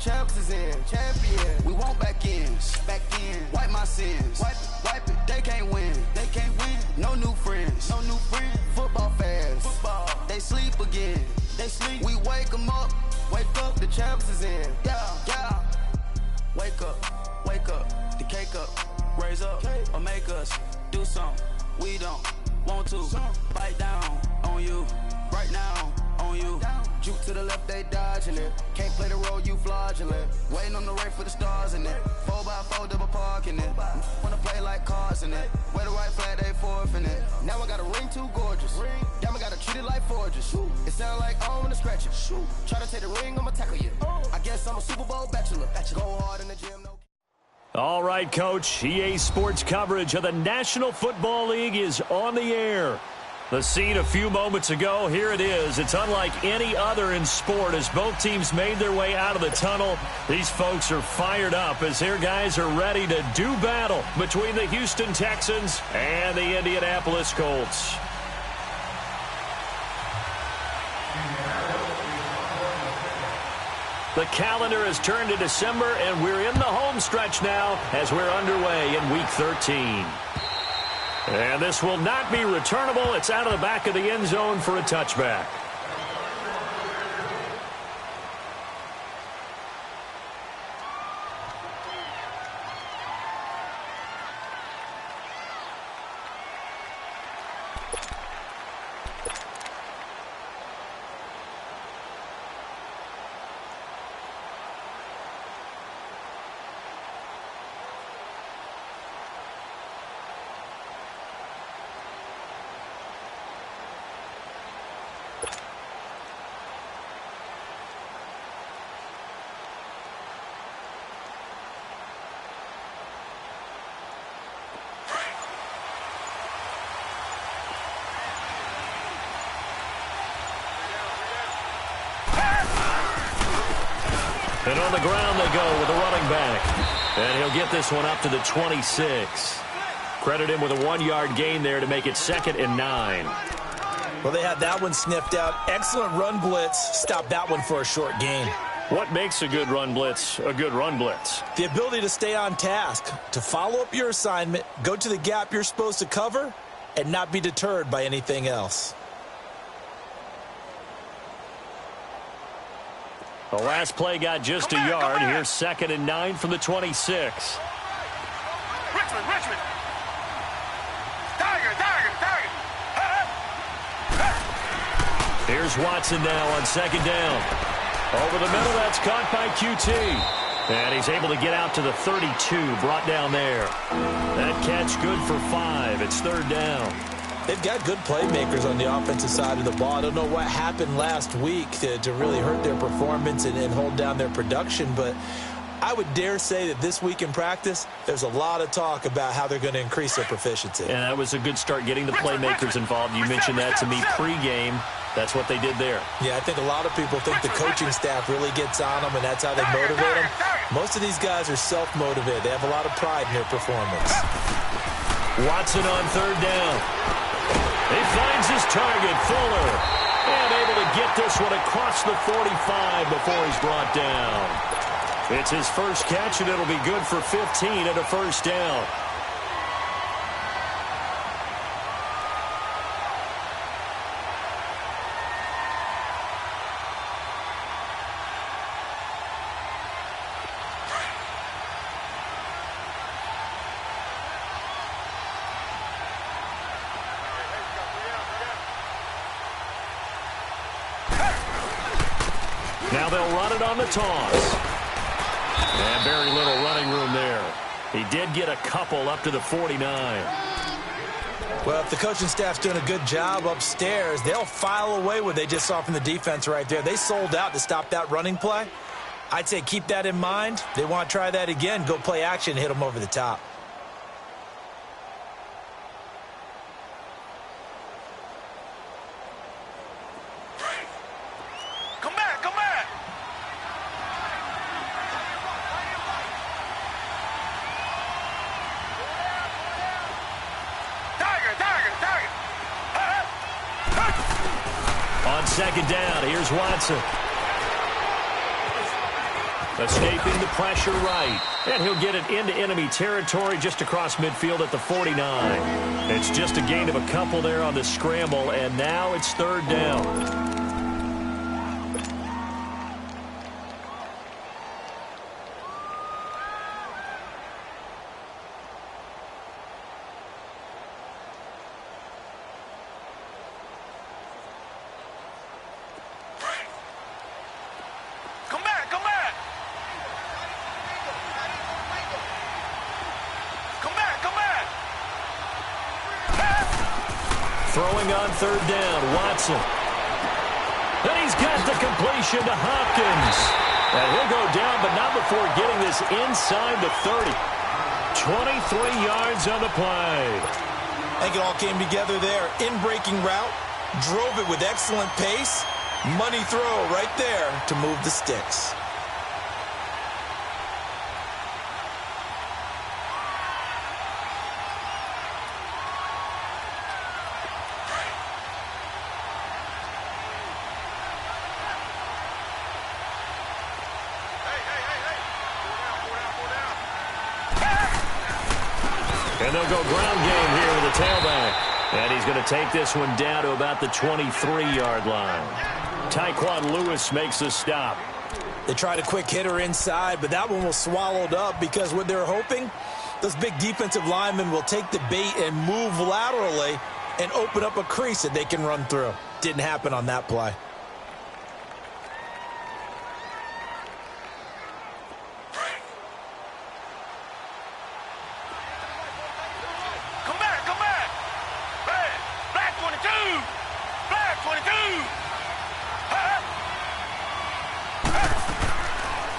champs is in. Champion. We want back ends. Back in. Wipe my sins. Wipe it. They can't win. They can't win. No new friends. No new friends. Football fans. Football. They sleep again. They sleep. We wake them up. Wake up. The champs is in. Yeah. Wake up. Wake up. The cake up. Raise up. Or make us do something we don't want to. Bite down on you. Right now on you. Juke to the left, they dodging it. Can't play the role, you fraudulent. Waiting on the race for the stars in it. 4x4 double parking it. Wanna play like cars in it. Wear the white flag, they forfeit it. Now I got a ring too gorgeous. Damn, I gotta treat it like forges. It sound like I wanna scratch it. Try to take the ring, I'ma tackle you. I guess I'm a Super Bowl bachelor. Go hard in the gym, no. All right, Coach. EA Sports coverage of the National Football League is on the air. The scene a few moments ago, here it is. It's unlike any other in sport as both teams made their way out of the tunnel. These folks are fired up as their guys are ready to do battle between the Houston Texans and the Indianapolis Colts. The calendar has turned to December, and we're in the home stretch now as we're underway in Week 13. And this will not be returnable. It's out of the back of the end zone for a touchback. And on the ground they go with the running back. And he'll get this one up to the 26. Credit him with a 1-yard gain there to make it 2nd and 9. Well, they had that one sniffed out. Excellent run blitz. Stop that one for a short gain. What makes a good run blitz a good run blitz? The ability to stay on task, to follow up your assignment, go to the gap you're supposed to cover, and not be deterred by anything else. The last play got just a yard. Here's 2nd and 9 from the 26. Richmond. Tiger. Here's Watson now on 2nd down. Over the middle, that's caught by QT. And he's able to get out to the 32, brought down there. That catch good for 5. It's 3rd down. They've got good playmakers on the offensive side of the ball. I don't know what happened last week to really hurt their performance and hold down their production, but I would dare say that this week in practice, there's a lot of talk about how they're going to increase their proficiency. And that was a good start getting the playmakers involved. You mentioned that to me pregame. That's what they did there. Yeah, I think a lot of people think the coaching staff really gets on them, and that's how they motivate them. Most of these guys are self-motivated. They have a lot of pride in their performance. Watson on 3rd down. He finds his target, Fuller, and able to get this one across the 45 before he's brought down. It's his first catch, and it'll be good for 15 and a 1st down. Now they'll run it on the toss. And very little running room there. He did get a couple up to the 49. Well, if the coaching staff's doing a good job upstairs, they'll file away what they just saw from the defense right there. They sold out to stop that running play. I'd say keep that in mind. They want to try that again. Go play action, hit them over the top. On 2nd down, here's Watson. Escaping the pressure right. And he'll get it into enemy territory just across midfield at the 49. It's just a gain of a couple there on the scramble, and now it's third down. Throwing on third down, Watson. And he's got the completion to Hopkins. And he'll go down, but not before getting this inside the 30. 23 yards on the play. I think it all came together there. In-breaking route, drove it with excellent pace. Money throw right there to move the sticks. And they'll go ground game here with the tailback. And he's going to take this one down to about the 23-yard line. Tyquan Lewis makes the stop. They tried a quick hitter inside, but that one was swallowed up because what they're hoping, those big defensive linemen will take the bait and move laterally and open up a crease that they can run through. Didn't happen on that play.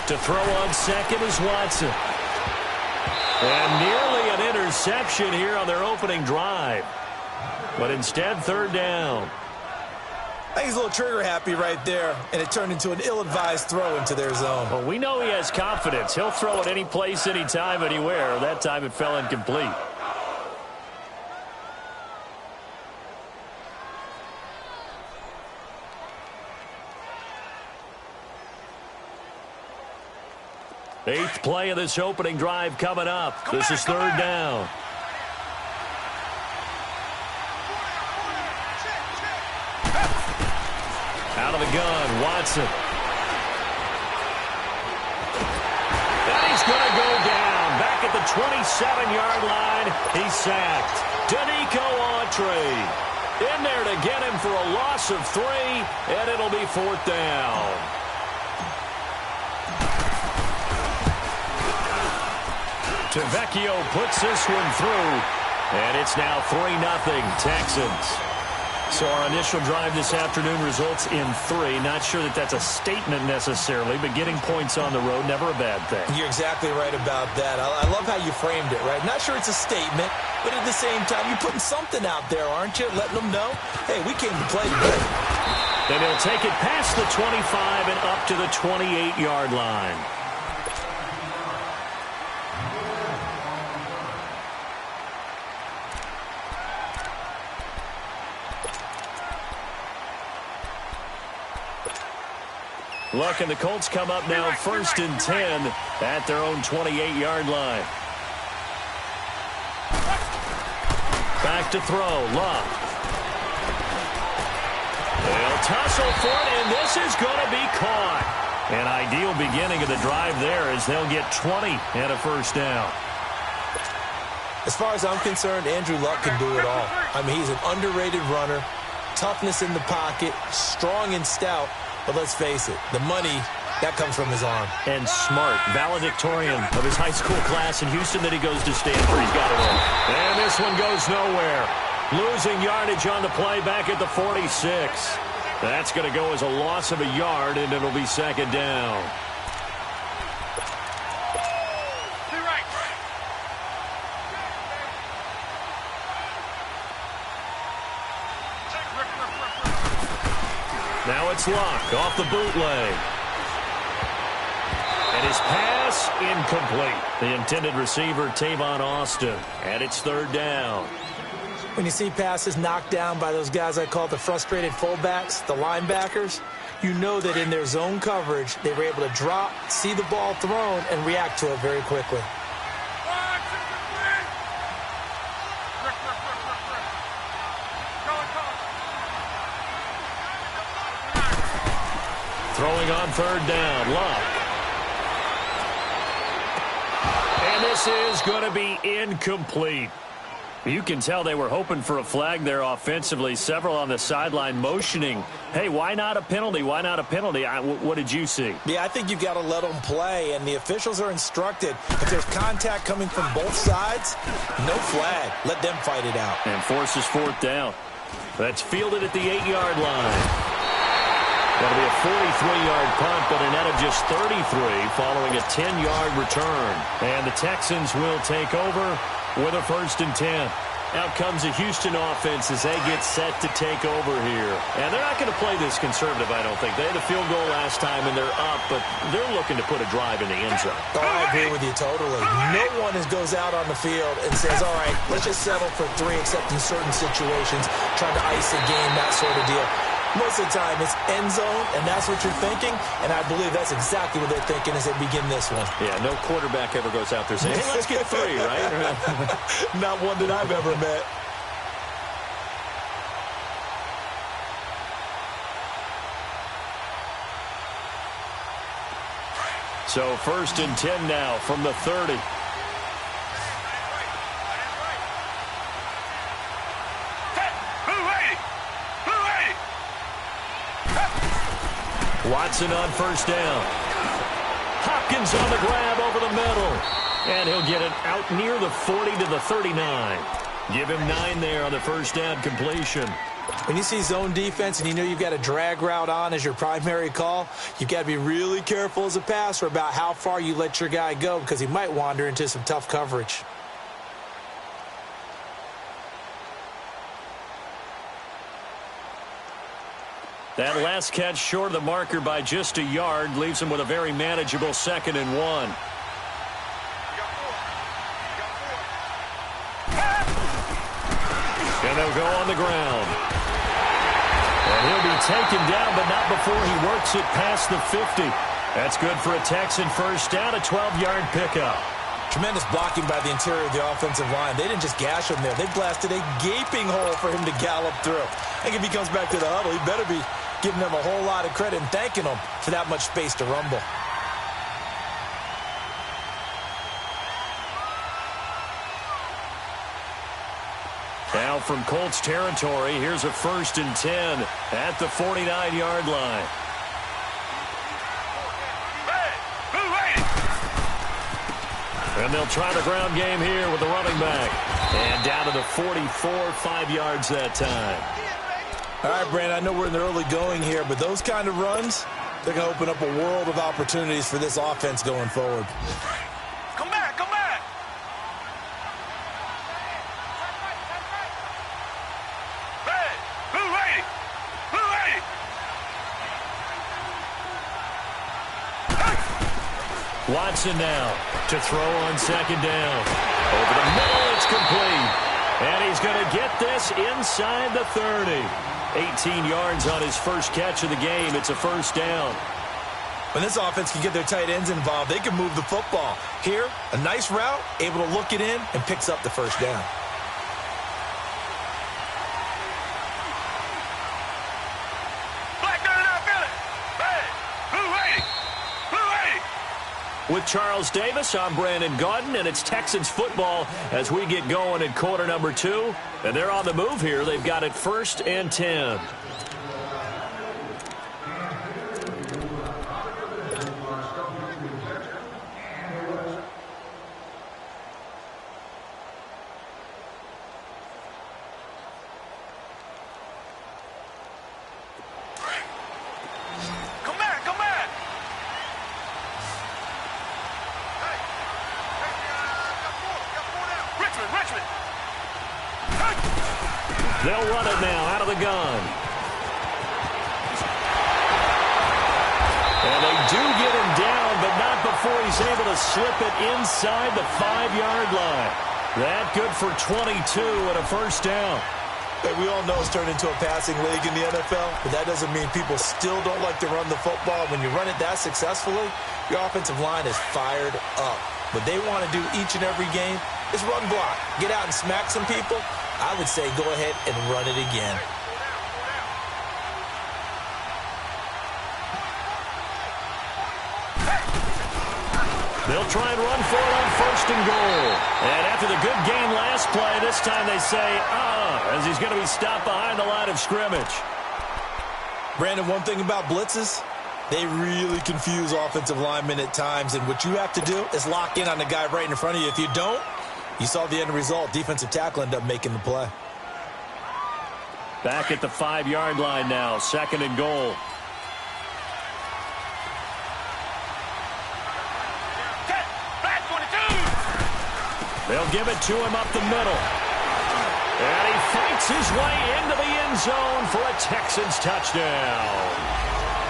To throw on second is Watson. And nearly an interception here on their opening drive. But instead, third down. I think he's a little trigger happy right there, and it turned into an ill-advised throw into their zone. Well, we know he has confidence. He'll throw it any place, anytime, anywhere. That time it fell incomplete. Eighth play of this opening drive coming up. This is third down. Out of the gun, Watson. And he's going to go down. Back at the 27-yard line. He's sacked. Danico Autry in there to get him for a loss of 3, and it'll be fourth down. Tavecchio puts this one through, and it's now 3-0 Texans. So our initial drive this afternoon results in 3. Not sure that that's a statement necessarily, but getting points on the road, never a bad thing. You're exactly right about that. I love how you framed it, right? Not sure it's a statement, but at the same time, you're putting something out there, aren't you? Letting them know, hey, we came to play today. Then he'll take it past the 25 and up to the 28-yard line. Luck and the Colts come up now first and 10 at their own 28-yard line. Back to throw, Luck. They'll tussle for it, and this is going to be caught. An ideal beginning of the drive there as they'll get 20 and a first down. As far as I'm concerned, Andrew Luck can do it all. I mean, he's an underrated runner, toughness in the pocket, strong and stout. But let's face it, the money, that comes from his arm. And smart, valedictorian of his high school class in Houston that he goes to Stanford. He's got it all. And this one goes nowhere. Losing yardage on the play back at the 46. That's going to go as a loss of a yard, and it'll be second down. Now it's Luck off the bootleg. And his pass incomplete. The intended receiver, Tavon Austin. And it's third down. When you see passes knocked down by those guys I call the frustrated fullbacks, the linebackers, you know that in their zone coverage, they were able to drop, see the ball thrown, and react to it very quickly. Throwing on third down, Luck. And this is going to be incomplete. You can tell they were hoping for a flag there offensively. Several on the sideline motioning, hey, why not a penalty? Why not a penalty? What did you see? Yeah, I think you've got to let them play, and the officials are instructed. If there's contact coming from both sides, no flag. Let them fight it out. And forces fourth down. That's fielded at the 8-yard line. That'll be a 43-yard punt, but a net of just 33 following a 10-yard return. And the Texans will take over with a 1st and 10. Out comes the Houston offense as they get set to take over here. And they're not going to play this conservative, I don't think. They had a field goal last time, and they're up, but they're looking to put a drive in the end zone. Oh, I agree with you totally. No one goes out on the field and says, all right, let's just settle for 3, except in certain situations, trying to ice a game, that sort of deal. Most of the time, it's end zone, and that's what you're thinking, and I believe that's exactly what they're thinking as they begin this one. Yeah, no quarterback ever goes out there saying, hey, let's get 3, right? Not one that I've ever met. So 1st and 10 now from the 30. Watson on 1st down. Hopkins on the grab over the middle. And he'll get it out near the 40 to the 39. Give him 9 there on the 1st down completion. When you see zone defense and you know you've got a drag route on as your primary call, you've got to be really careful as a passer about how far you let your guy go because he might wander into some tough coverage. That last catch short of the marker by just a yard leaves him with a very manageable 2nd and 1. And they'll go on the ground. And he'll be taken down, but not before he works it past the 50. That's good for a Texan 1st down, a 12-yard pickup. Tremendous blocking by the interior of the offensive line. They didn't just gash him there. They blasted a gaping hole for him to gallop through. I think if he comes back to the huddle, he better be giving them a whole lot of credit and thanking them for that much space to rumble. Now from Colts territory, here's a 1st and 10 at the 49-yard line. And they'll try the ground game here with the running back. And down to the 44, 5 yards that time. All right, Brandon, I know we're in the early going here, but those kind of runs, they're going to open up a world of opportunities for this offense going forward. Come back, come back. Hey, blue lady, blue lady. Watson now to throw on 2nd down. Over the middle, it's complete. And he's going to get this inside the 30. 18 yards on his first catch of the game. It's a 1st down. When this offense can get their tight ends involved, they can move the football. Here, a nice route, able to look it in, and picks up the 1st down. With Charles Davis, I'm Brandon Gaudin, and it's Texans football as we get going in quarter number 2. And they're on the move here. They've got it 1st and 10. They'll run it now out of the gun. And they do get him down, but not before he's able to slip it inside the 5-yard line. That good for 22 and a 1st down. Hey, we all know it's turned into a passing league in the NFL, but that doesn't mean people still don't like to run the football. When you run it that successfully, your offensive line is fired up. What they want to do each and every game is run block. Get out and smack some people. I would say go ahead and run it again. They'll try and run for it on 1st and goal. And after the good game last play, this time they say, as he's going to be stopped behind the line of scrimmage. Brandon, one thing about blitzes, they really confuse offensive linemen at times. And what you have to do is lock in on the guy right in front of you. If you don't, you saw the end result. Defensive tackle ended up making the play. Back at the 5-yard line now, 2nd and goal. They'll give it to him up the middle. And he fights his way into the end zone for a Texans touchdown.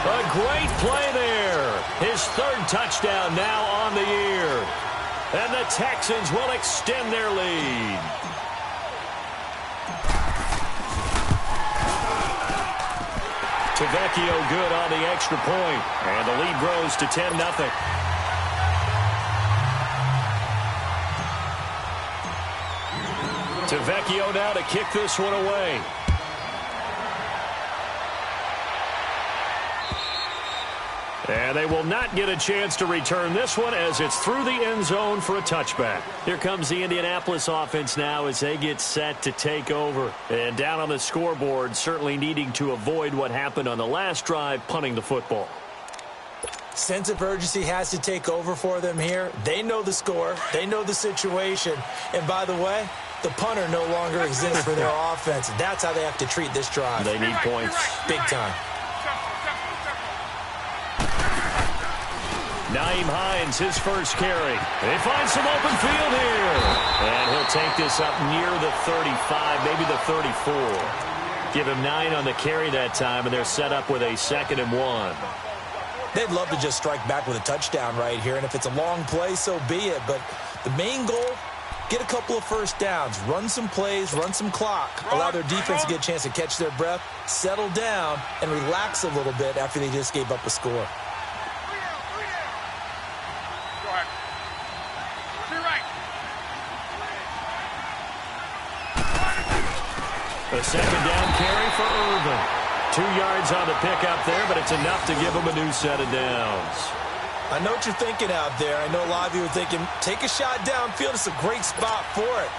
A great play there. His 3rd touchdown now on the year. And the Texans will extend their lead. Tavecchio good on the extra point. And the lead grows to 10-0. Tavecchio now to kick this one away. And they will not get a chance to return this one as it's through the end zone for a touchback. Here comes the Indianapolis offense now as they get set to take over. And down on the scoreboard, certainly needing to avoid what happened on the last drive, punting the football. Sense of urgency has to take over for them here. They know the score. They know the situation. And by the way, the punter no longer exists for their offense. That's how they have to treat this drive. They need points. Big time. Nyheim Hines, his first carry. They find some open field here. And he'll take this up near the 35, maybe the 34. Give him 9 on the carry that time, and they're set up with a 2nd and 1. They'd love to just strike back with a touchdown right here, and if it's a long play, so be it. But the main goal, get a couple of first downs, run some plays, run some clock, allow their defense to get a chance to catch their breath, settle down, and relax a little bit after they just gave up a score. A 2nd down carry for Irvin. 2 yards on the pickup there, but it's enough to give him a new set of downs. I know what you're thinking out there. I know a lot of you are thinking, take a shot downfield. It's a great spot for it.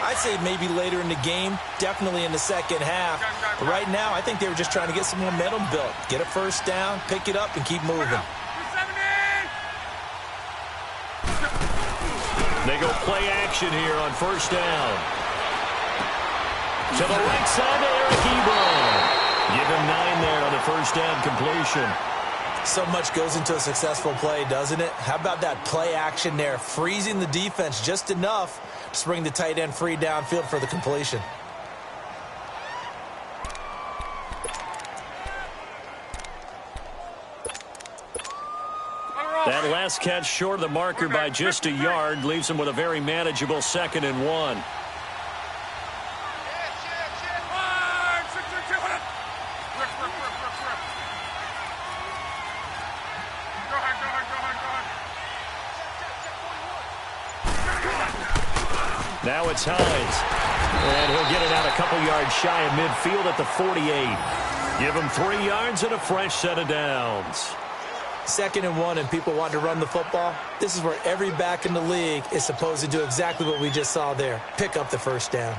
I'd say maybe later in the game, definitely in the second half. But right now, I think they were just trying to get some momentum built. Get a first down, pick it up, and keep moving. They go play action here on 1st down. To the right side to Eric Ebron. Give him 9 there on the 1st down completion. So much goes into a successful play, doesn't it? How about that play action there? Freezing the defense just enough to bring the tight end free downfield for the completion. That last catch short of the marker by just a yard leaves him with a very manageable 2nd and 1. Now it's Hines. And he'll get it out a couple yards shy of midfield at the 48. Give him 3 yards and a fresh set of downs. 2nd and 1 and people want to run the football. This is where every back in the league is supposed to do exactly what we just saw there. Pick up the first down.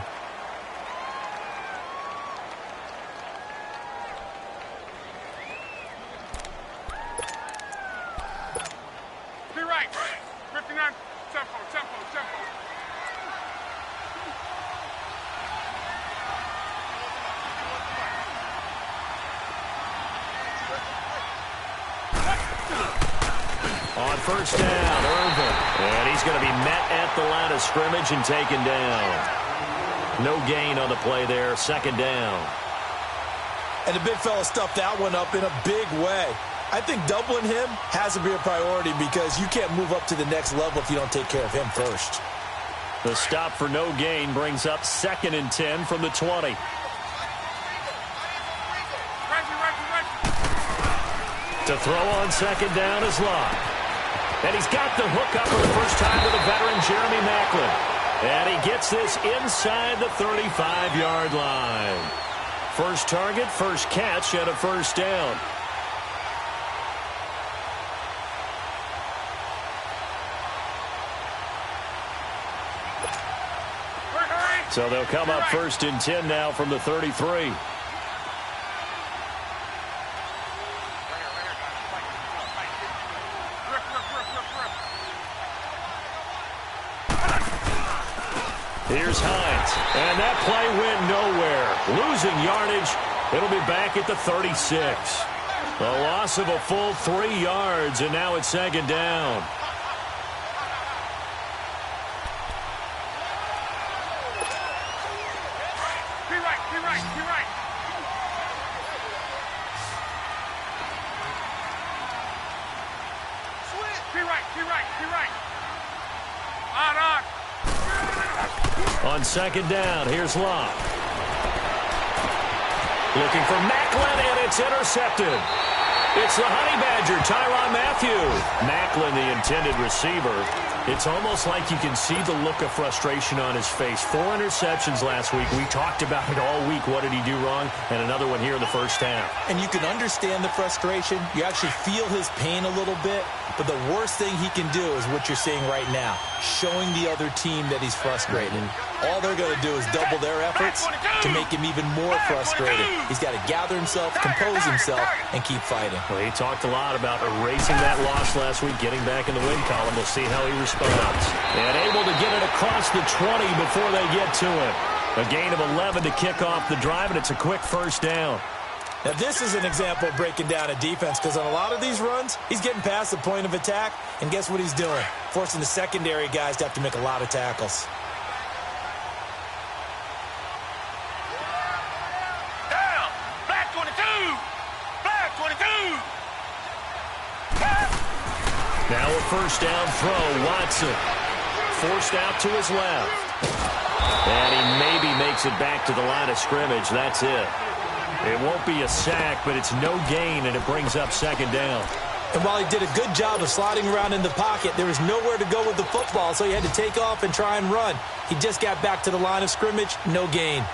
On 1st down, Irvin. And he's going to be met at the line of scrimmage and taken down. No gain on the play there, 2nd down. And the big fella stuffed that one up in a big way. I think doubling him has to be a priority because you can't move up to the next level if you don't take care of him first. The stop for no gain brings up 2nd and 10 from the 20. To throw on second down is Locke. And he's got the hook up for the first time to the veteran Jeremy Maclin. And he gets this inside the 35-yard line. First target, first catch, and a first down. So they'll come up first and 10 now from the 33. Here's Schnides, and that play went nowhere. Losing yardage, it'll be back at the 36. A loss of a full 3 yards, and now it's second down. Be right. On second down, here's Locke. Looking for Maclin, and it's intercepted. It's the Honey Badger, Tyrann Mathieu. Maclin, the intended receiver. It's almost like you can see the look of frustration on his face. 4 interceptions last week. We talked about it all week. What did he do wrong? And another one here in the first half. And you can understand the frustration. You actually feel his pain a little bit. But the worst thing he can do is what you're seeing right now, showing the other team that he's frustrated. All they're going to do is double their efforts to make him even more frustrated. He's got to gather himself, compose himself, and keep fighting. Well, he talked a lot about erasing that loss last week, getting back in the win column. We'll see how he responds. And able to get it across the 20 before they get to it. A gain of 11 to kick off the drive, and it's a quick first down. Now, this is an example of breaking down a defense, because on a lot of these runs, he's getting past the point of attack, and guess what he's doing? Forcing the secondary guys to have to make a lot of tackles. Down! Black 22! Black 22! Now a first down throw, Watson. Forced out to his left. And he maybe makes it back to the line of scrimmage. That's it. It won't be a sack, but it's no gain, and it brings up second down. And while he did a good job of sliding around in the pocket, there was nowhere to go with the football, so he had to take off and try and run. He just got back to the line of scrimmage, no gain.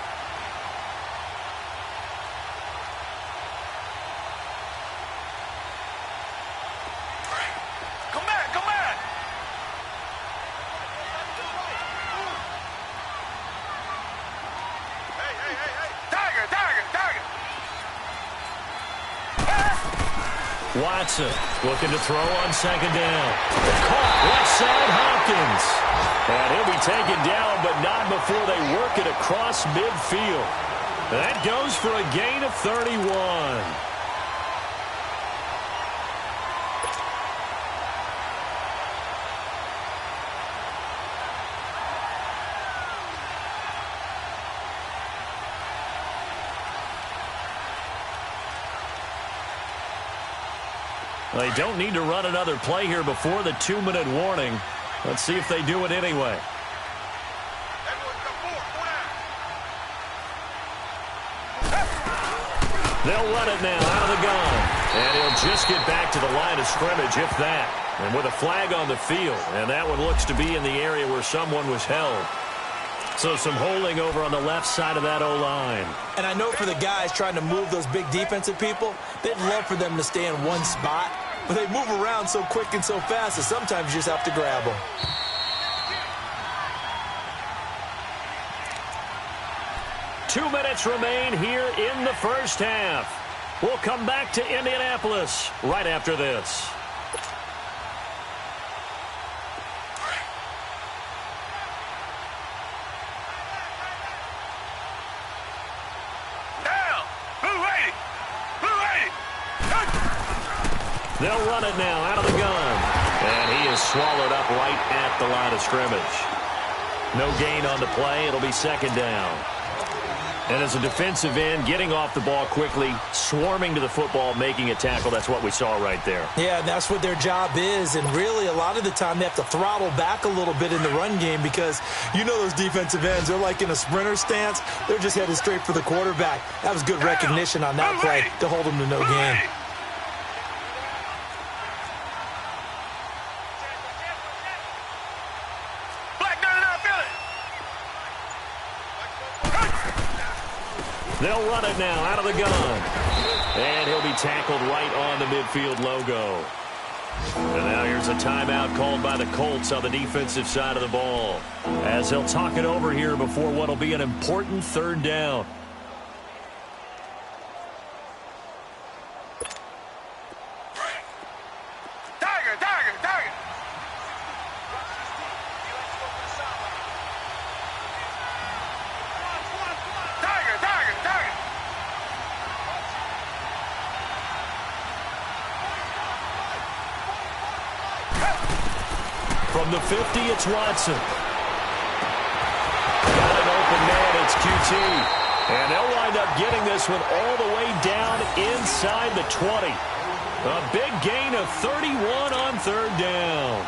Come back! Tiger! Watson looking to throw on second down. Caught left side, Hopkins. And he'll be taken down, but not before they work it across midfield. That goes for a gain of 31. They don't need to run another play here before the 2-minute warning. Let's see if they do it anyway. They'll run it now out of the gun. And he'll just get back to the line of scrimmage, if that. And with a flag on the field. And that one looks to be in the area where someone was held. So some holding over on the left side of that O-line. And I know for the guys trying to move those big defensive people, they'd love for them to stay in one spot. But they move around so quick and so fast that sometimes you just have to grab them. Two minutes remain here in the first half. We'll come back to Indianapolis right after this. They'll run it now out of the gun. And he is swallowed up right at the line of scrimmage. No gain on the play. It'll be second down. And as a defensive end, getting off the ball quickly, swarming to the football, making a tackle, that's what we saw right there. Yeah, and that's what their job is. And really, a lot of the time, they have to throttle back a little bit in the run game because you know those defensive ends, they're like in a sprinter stance. They're just headed straight for the quarterback. That was good recognition on that play to hold them to no gain. They'll run it now out of the gun. And he'll be tackled right on the midfield logo. And now here's a timeout called by the Colts on the defensive side of the ball, as they'll talk it over here before what will be an important third down. From the 50, it's Watson. Got an open man, it's QT. And they'll wind up getting this one all the way down inside the 20. A big gain of 31 on third down.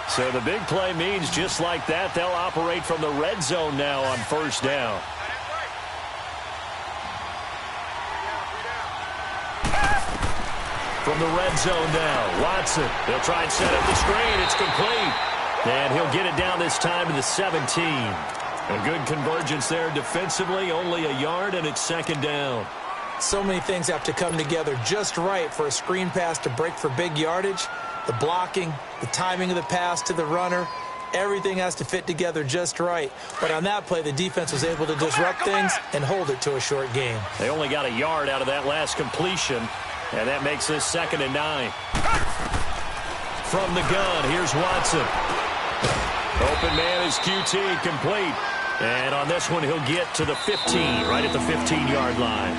So the big play means just like that, they'll operate from the red zone now on first down. From the red zone now, Watson. They'll try and set up the screen. It's complete. And he'll get it down this time to the 17. A good convergence there defensively, only a yard, and it's second down. So many things have to come together just right for a screen pass to break for big yardage. The blocking, the timing of the pass to the runner, everything has to fit together just right. But on that play, the defense was able to disrupt things and hold it to a short game. They only got a yard out of that last completion, and that makes this 2nd and 9. From the gun, here's Watson. Open man is QT, complete. And on this one, he'll get to the 15, right at the 15-yard line.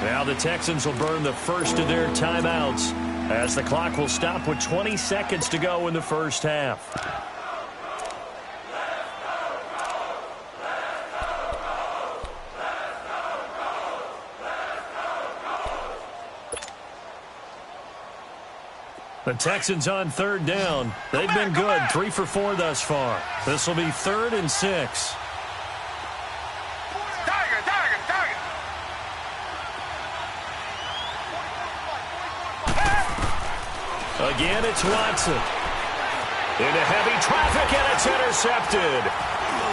Now the Texans will burn the first of their timeouts, as the clock will stop with 20 seconds to go in the first half. The Texans on third down. They've been good, 3 for 4 thus far. This will be 3rd and 6. Again, it's Watson. Into heavy traffic, and it's intercepted.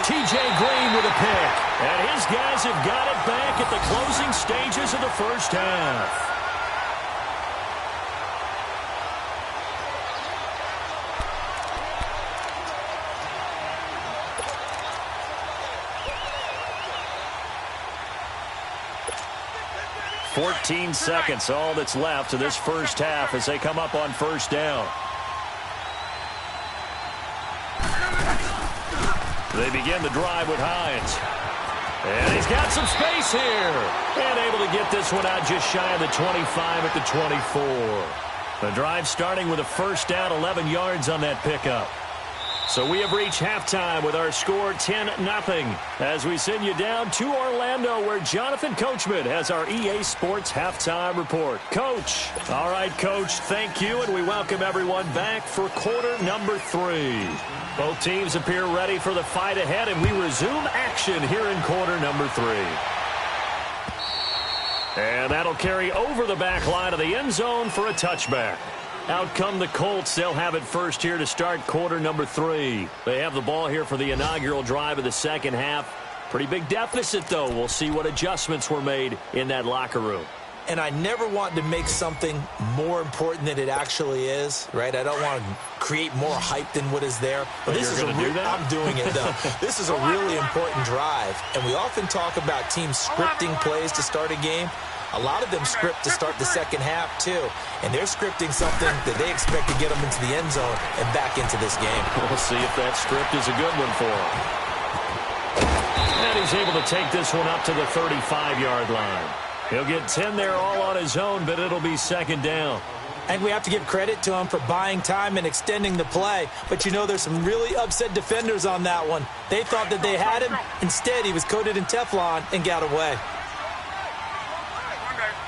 T.J. Green with a pick. And his guys have got it back at the closing stages of the first half. "14 seconds, all that's left of this first half as they come up on first down. They begin the drive with Hines. And he's got some space here. And able to get this one out just shy of the 25 at the 24. The drive starting with a first down, 11 yards on that pickup. So we have reached halftime with our score 10-0 as we send you down to Orlando, where Jonathan Coachman has our EA Sports halftime report. Coach. All right, Coach, thank you, and we welcome everyone back for quarter number 3. Both teams appear ready for the fight ahead, and we resume action here in quarter number 3. And that'll carry over the back line of the end zone for a touchback. Out come the Colts. They'll have it first here to start quarter number 3. They have the ball here for the inaugural drive of the second half. Pretty big deficit, though. We'll see what adjustments were made in that locker room. And I never want to make something more important than it actually is, right? I don't want to create more hype than what is there. But this is I'm doing it, though. This is a really important drive. And we often talk about teams scripting plays to start a game. A lot of them script to start the second half, too. And they're scripting something that they expect to get them into the end zone and back into this game. We'll see if that script is a good one for him. And he's able to take this one up to the 35-yard line. He'll get 10 there all on his own, but it'll be second down. And we have to give credit to him for buying time and extending the play. But, you know, there's some really upset defenders on that one. They thought that they had him. Instead, he was coated in Teflon and got away.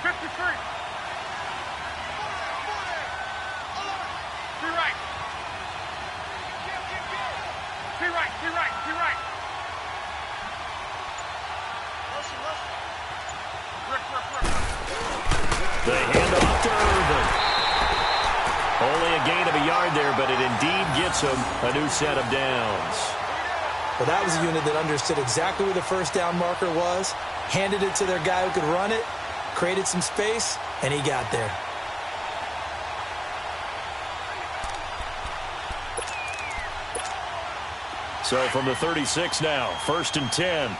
53. T right. yard there, but it indeed gets them a new set of downs. Well, that was a unit that understood exactly where the first down marker was, handed it to their guy who could run it, created some space, and he got there. So from the 36 now, 1st and 10.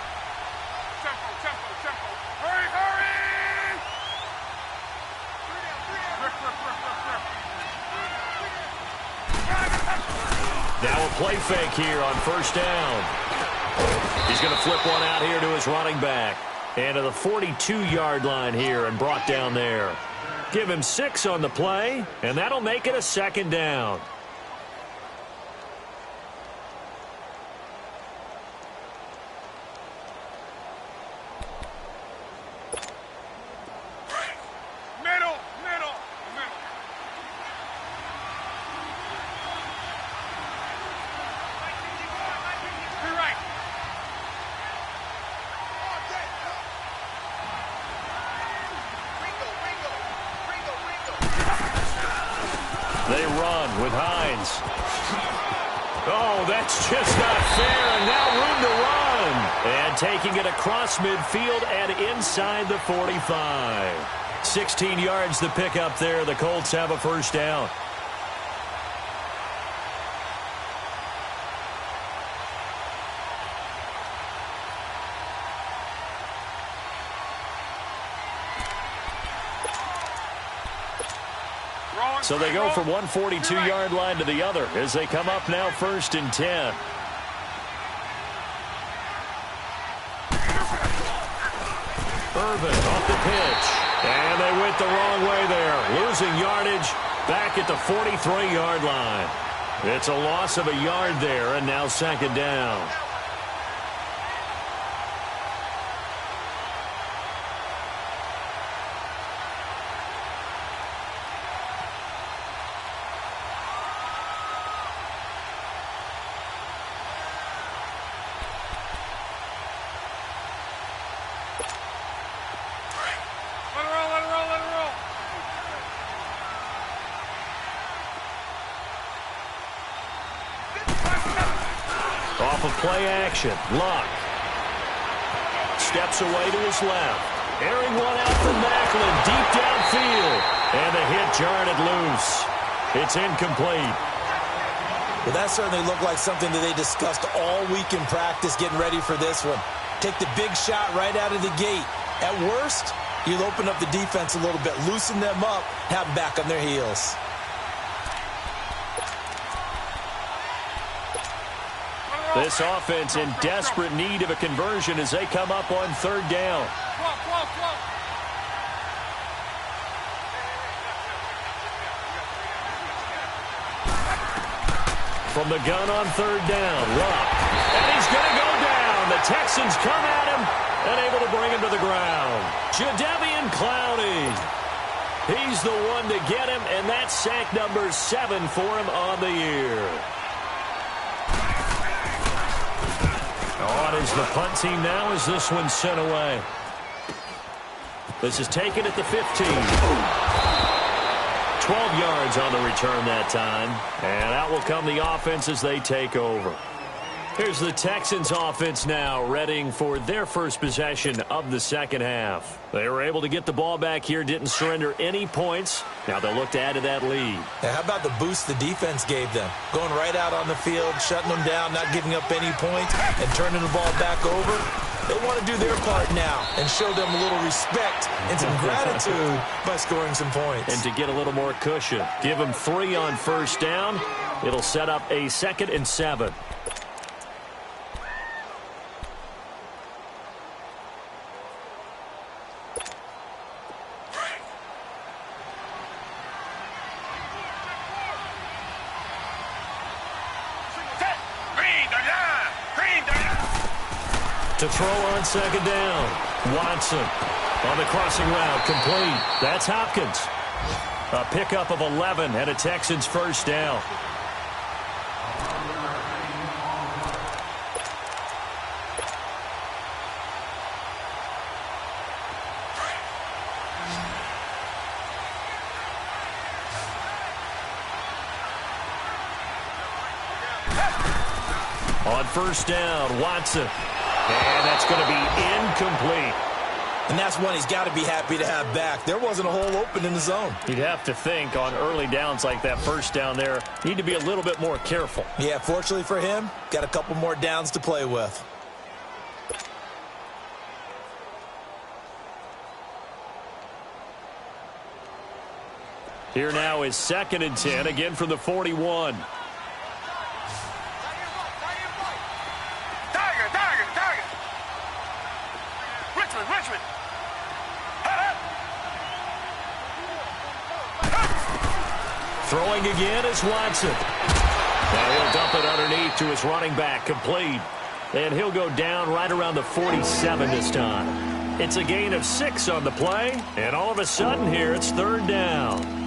Now a play fake here on 1st down. He's going to flip one out here to his running back. And to the 42-yard line here and brought down there. Give him 6 on the play, and that'll make it a 2nd down. They run with Schnides. Oh, that's just not fair, and now room to run. And taking it across midfield and inside the 45. 16 yards to pick up there. The Colts have a 1st down. So they go from one 42-yard line to the other as they come up now 1st and 10. Irvin off the pitch. And they went the wrong way there. Losing yardage back at the 43-yard line. It's a loss of a yard there, and now 2nd down. Off of play action, Luck steps away to his left. Airing one out from Macklin, deep downfield. And the hit jarred it loose. It's incomplete. Well, that certainly looked like something that they discussed all week in practice getting ready for this one. Take the big shot right out of the gate. At worst, you'll open up the defense a little bit, loosen them up, have them back on their heels. This offense in desperate need of a conversion as they come up on 3rd down. From the gun on 3rd down, Luck. And he's going to go down. The Texans come at him and able to bring him to the ground. Jadeveon Clowney. He's the one to get him, and that's sack number 7 for him on the year. On is the punt team now as this one's sent away. This is taken at the 15. 12 yards on the return that time. And out will come the offense as they take over. Here's the Texans offense now, readying for their first possession of the 2nd half. They were able to get the ball back here, didn't surrender any points. Now they'll look to add to that lead. Now, how about the boost the defense gave them? Going right out on the field, shutting them down, not giving up any points, and turning the ball back over. They want to do their part now and show them a little respect and some gratitude by scoring some points. And to get a little more cushion. Give them 3 on 1st down. It'll set up a 2nd and 7. To throw on 2nd down. Watson on the crossing route, complete. That's Hopkins. A pickup of 11 and a Texans 1st down. on first down. Watson. And that's going to be incomplete. And that's one he's got to be happy to have back. There wasn't a hole open in the zone. You'd have to think on early downs like that first down there, need to be a little bit more careful. Yeah, fortunately for him, got a couple more downs to play with. Here now is 2nd and 10, again from the 41. Tiger. Richmond. Throwing again is Watson. Now he'll dump it underneath to his running back, complete. And he'll go down right around the 47 this time. It's a gain of 6 on the play, and all of a sudden here it's 3rd down.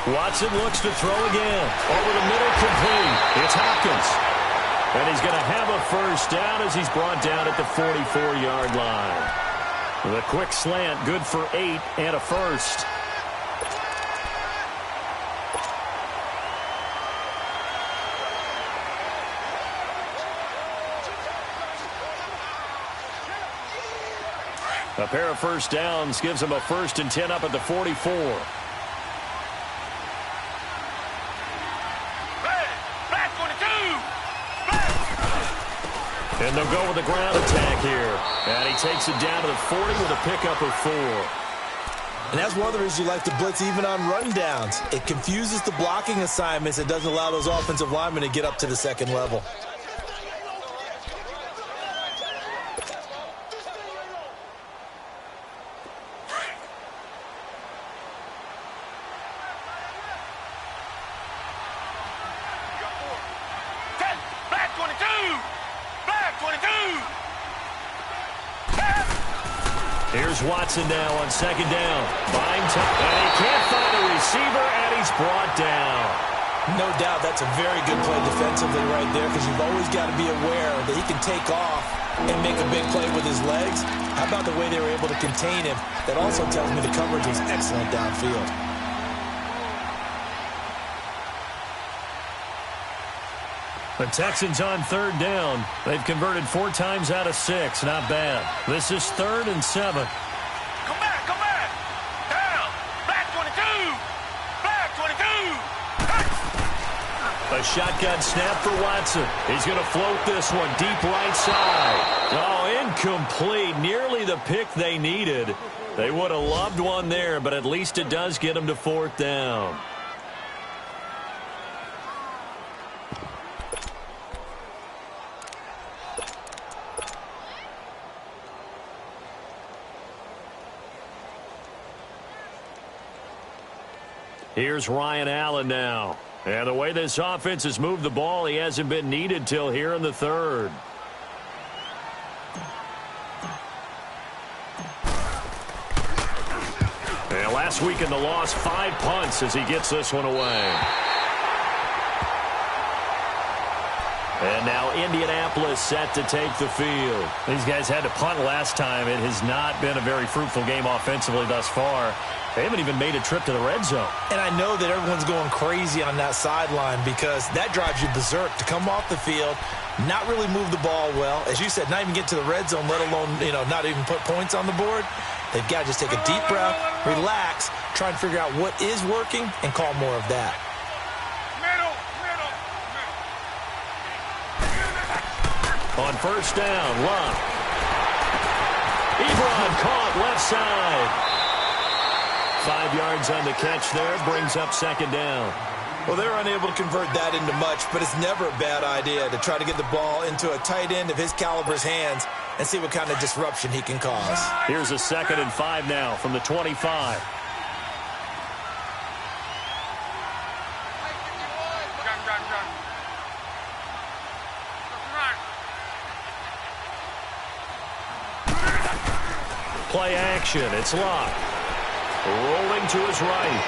Watson looks to throw again. Over the middle, complete. It's Hopkins. And he's going to have a first down as he's brought down at the 44-yard line. The quick slant, good for 8 and a first. A pair of first downs gives him a 1st and 10 up at the 44. And they'll go with the ground attack here. And he takes it down to the 40 with a pickup of 4. And that's one of the reasons you like to blitz even on run downs. It confuses the blocking assignments. It doesn't allow those offensive linemen to get up to the 2nd level. Here's Watson now on 2nd down. Buying time. And he can't find a receiver, and he's brought down. No doubt that's a very good play defensively right there, because you've always got to be aware that he can take off and make a big play with his legs. How about the way they were able to contain him? That also tells me the coverage was excellent downfield. The Texans on 3rd down. They've converted 4 times out of 6. Not bad. This is 3rd and 7. Come back. Down. Back 22. A shotgun snap for Watson. He's going to float this one deep right side. Oh, incomplete. Nearly the pick they needed. They would have loved one there, but at least it does get them to 4th down. Here's Ryan Allen now. And the way this offense has moved the ball, he hasn't been needed till here in the 3rd. And last week in the loss, 5 punts as he gets this one away. And now Indianapolis set to take the field. These guys had to punt last time. It has not been a very fruitful game offensively thus far. They haven't even made a trip to the red zone. And I know that everyone's going crazy on that sideline because that drives you berserk to come off the field, not really move the ball well. As you said, not even get to the red zone, let alone, not even put points on the board. They've got to just take a deep breath, relax, try and figure out what is working, and call more of that. On first down, Love. Ebron caught left side. 5 yards on the catch there, brings up 2nd down. Well, they're unable to convert that into much, but it's never a bad idea to try to get the ball into a tight end of his caliber's hands and see what kind of disruption he can cause. Here's a 2nd and 5 now from the 25. Play action. It's Locke. Rolling to his right.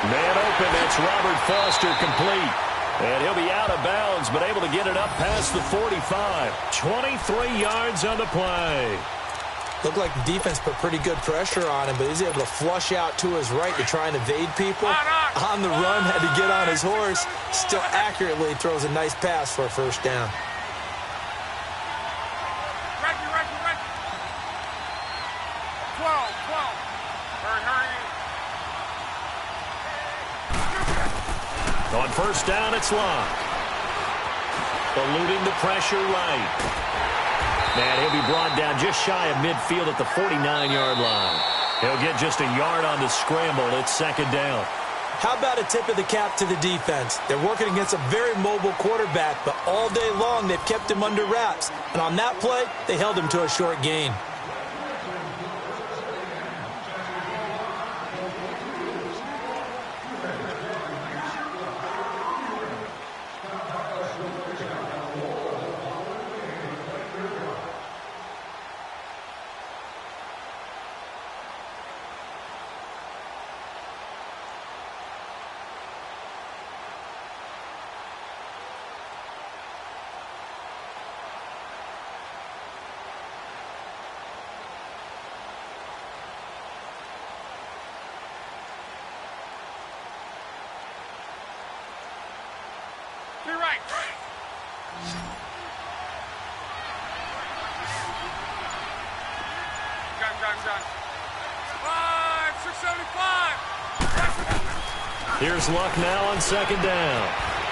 Man open, that's Robert Foster complete. And he'll be out of bounds, but able to get it up past the 45. 23 yards on the play. Looked like the defense put pretty good pressure on him, but he's able to flush out to his right to try and evade people. On the run, had to get on his horse. Still accurately throws a nice pass for a first down. On first down, it's Locke. Eluding the pressure right. And he'll be brought down just shy of midfield at the 49-yard line. He'll get just a yard on the scramble. It's second down. How about a tip of the cap to the defense? They're working against a very mobile quarterback, but all day long they've kept him under wraps. And on that play, they held him to a short gain. Here's Luck now on second down.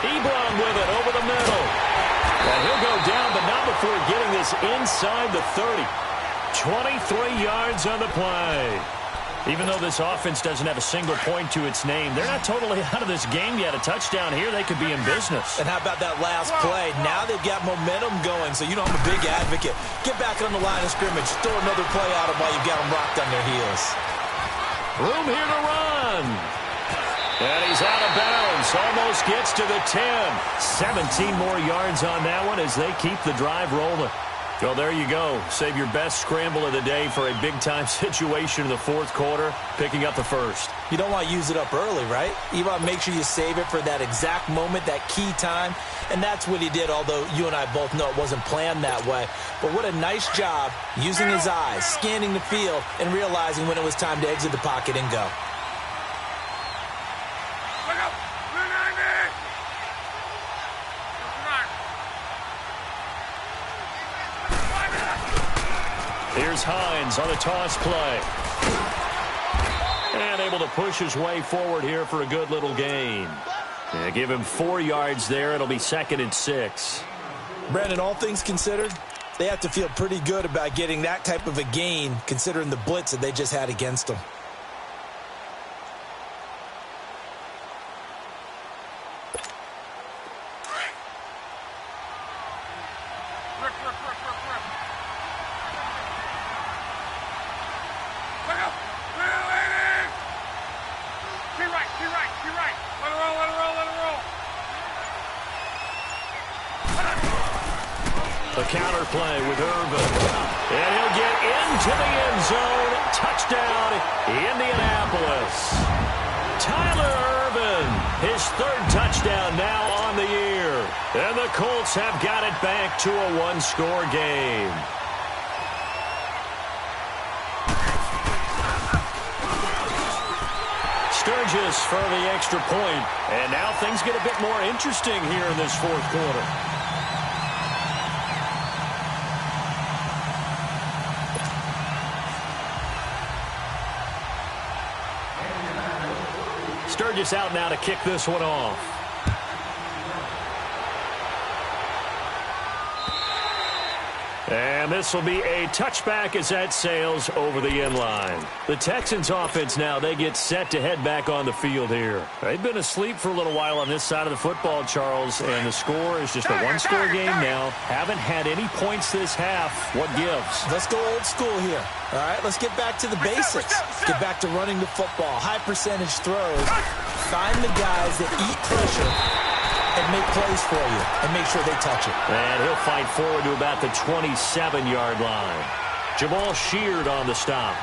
Ebron with it over the middle. And he'll go down, but not before getting this inside the 30. 23 yards on the play. Even though this offense doesn't have a single point to its name, they're not totally out of this game yet. A touchdown here, they could be in business. And how about that last play? Now they've got momentum going, so you know I'm a big advocate. Get back on the line of scrimmage. Throw another play out of while you've got them rocked on their heels. Room here to run. And he's out of bounds. Almost gets to the 10. 17 more yards on that one as they keep the drive rolling. Well, there you go. Save your best scramble of the day for a big-time situation in the fourth quarter, picking up the first. You don't want to use it up early, right? You want to make sure you save it for that exact moment, that key time. And that's what he did, although you and I both know it wasn't planned that way. But what a nice job using his eyes, scanning the field, and realizing when it was time to exit the pocket and go. Here's Hines on a toss play. And able to push his way forward here for a good little gain. Yeah, give him 4 yards there. It'll be 2nd and 6. Brandon, all things considered, they have to feel pretty good about getting that type of a gain considering the blitz that they just had against them. The counter play with Irvin. And he'll get into the end zone. Touchdown, Indianapolis. Tyler Irvin, his 3rd touchdown now on the year. And the Colts have got it back to a 1-score game. Sturgis for the extra point. And now things get a bit more interesting here in this fourth quarter. Sturgis out now to kick this one off. And this will be a touchback as that sails over the end line. The Texans offense now, they get set to head back on the field here. They've been asleep for a little while on this side of the football, Charles, and the score is just a 1-score game now. Haven't had any points this half. What gives? Let's go old school here. All right, let's get back to the basics. Get back to running the football, high percentage throws. Find the guys that eat pressure and make plays for you and make sure they touch it. And he'll fight forward to about the 27-yard line. Jamal Sheard on the stop.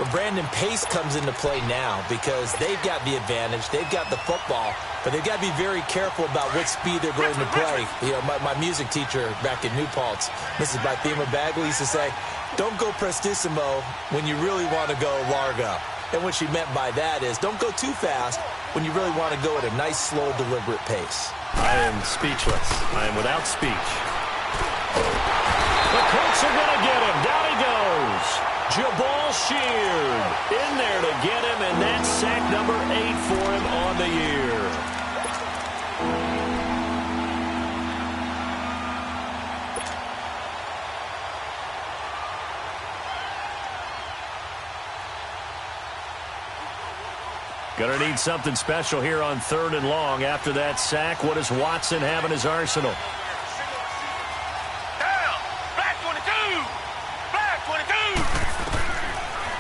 Well, Brandon, pace comes into play now because they've got the advantage. They've got the football, but they've got to be very careful about what speed they're going to play. You know, my music teacher back in New Paltz, Mrs. Bythema Bagley, used to say, don't go prestissimo when you really want to go largo. And what she meant by that is don't go too fast when you really want to go at a nice, slow, deliberate pace. I am speechless. I am without speech. The Colts are going to get him. Down he goes. Jabal Sheard in there to get him, and that's sack number 8 for him on the year. Going to need something special here on 3rd and long. After that sack, what does Watson have in his arsenal?